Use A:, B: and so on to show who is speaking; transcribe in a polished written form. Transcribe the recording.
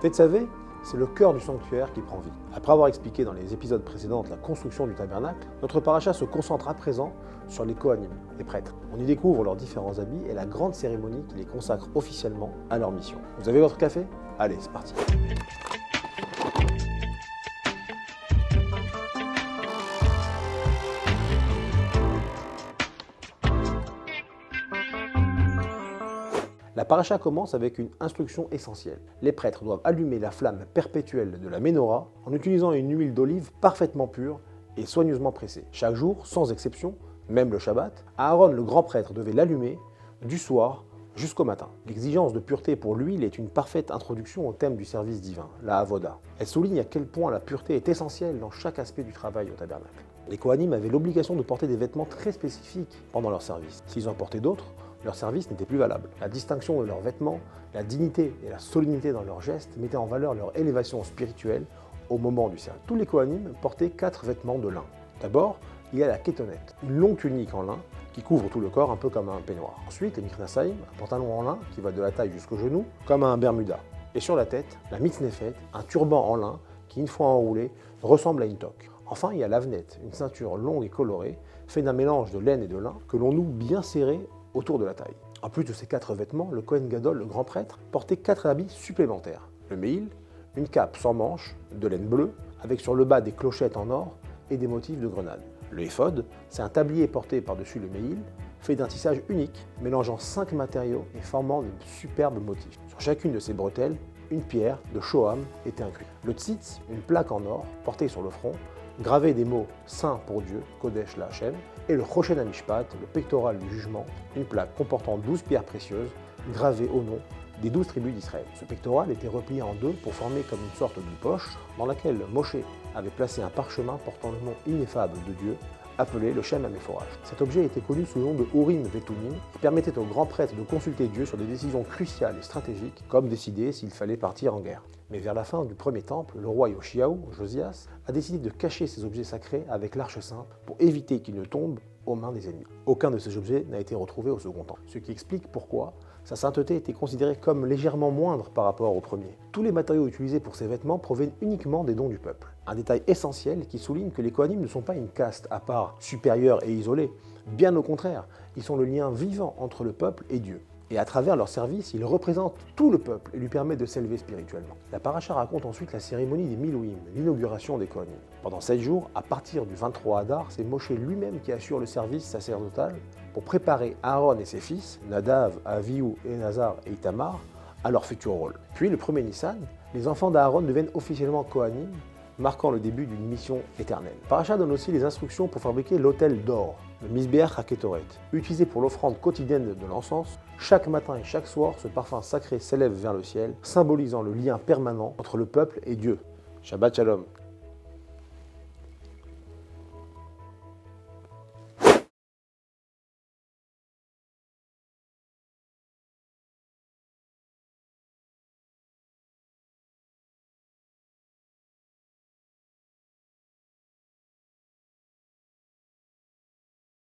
A: Tetzavé, c'est le cœur du sanctuaire qui prend vie. Après avoir expliqué dans les épisodes précédents la construction du tabernacle, notre paracha se concentre à présent sur les Kohanim, les prêtres. On y découvre leurs différents habits et la grande cérémonie qui les consacre officiellement à leur mission. Vous avez votre café? Allez, c'est parti. La paracha commence avec une instruction essentielle. Les prêtres doivent allumer la flamme perpétuelle de la menorah en utilisant une huile d'olive parfaitement pure et soigneusement pressée. Chaque jour, sans exception, même le Shabbat, Aaron le grand prêtre devait l'allumer du soir jusqu'au matin. L'exigence de pureté pour l'huile est une parfaite introduction au thème du service divin, la Avoda. Elle souligne à quel point la pureté est essentielle dans chaque aspect du travail au tabernacle. Les Kohanim avaient l'obligation de porter des vêtements très spécifiques pendant leur service. S'ils en portaient d'autres, leur service n'était plus valable. La distinction de leurs vêtements, la dignité et la solennité dans leurs gestes mettaient en valeur leur élévation spirituelle au moment du service. Tous les Kohanim portaient 4 vêtements de lin. D'abord, il y a la kétonette, une longue tunique en lin qui couvre tout le corps un peu comme un peignoir. Ensuite, les miknasaïm, un pantalon en lin qui va de la taille jusqu'au genou, comme un bermuda. Et sur la tête, la mitznefet, un turban en lin qui, une fois enroulé, ressemble à une toque. Enfin, il y a l'avnet, une ceinture longue et colorée, faite d'un mélange de laine et de lin, que l'on noue bien serré autour de la taille. En plus de ces 4 vêtements, le Kohen Gadol, le grand prêtre, portait 4 habits supplémentaires. Le meil, une cape sans manches, de laine bleue, avec sur le bas des clochettes en or et des motifs de grenade. Le éphod, c'est un tablier porté par-dessus le meil, fait d'un tissage unique, mélangeant 5 matériaux et formant de superbes motifs. Sur chacune de ces bretelles, une pierre de Shoham était incluse. Le tzitz, une plaque en or portée sur le front, gravée des mots « Saint pour Dieu », Kodesh la Hashem, et le Choshen HaMishpat, le pectoral du jugement, une plaque comportant 12 pierres précieuses, gravées au nom des 12 tribus d'Israël. Ce pectoral était replié en deux pour former comme une sorte de poche dans laquelle Moshe avait placé un parchemin portant le nom ineffable de Dieu, appelé le Shem HaMeforach. Cet objet était connu sous le nom de Urim Vetumim et permettait au grand prêtre de consulter Dieu sur des décisions cruciales et stratégiques, comme décider s'il fallait partir en guerre. Mais vers la fin du premier temple, le roi Yoshiaou, Josias, a décidé de cacher ces objets sacrés avec l'Arche Sainte pour éviter qu'ils ne tombent aux mains des ennemis. Aucun de ces objets n'a été retrouvé au second temple, ce qui explique pourquoi sa sainteté était considérée comme légèrement moindre par rapport au premier. Tous les matériaux utilisés pour ces vêtements proviennent uniquement des dons du peuple. Un détail essentiel qui souligne que les Kohanim ne sont pas une caste à part, supérieure et isolée. Bien au contraire, ils sont le lien vivant entre le peuple et Dieu. Et à travers leur service, ils représentent tout le peuple et lui permettent de s'élever spirituellement. La paracha raconte ensuite la cérémonie des Milouim, l'inauguration des Kohanim. Pendant 7 jours, à partir du 23 Adar, c'est Moshe lui-même qui assure le service sacerdotal pour préparer Aaron et ses fils, Nadav, Avihu, Elazar et Itamar, à leur futur rôle. Puis le 1er Nissan, les enfants d'Aaron deviennent officiellement Kohanim, marquant le début d'une mission éternelle. Paracha donne aussi les instructions pour fabriquer l'autel d'or, le Misbeach HaKetoret. Utilisé pour l'offrande quotidienne de l'encens, chaque matin et chaque soir, ce parfum sacré s'élève vers le ciel, symbolisant le lien permanent entre le peuple et Dieu. Shabbat Shalom.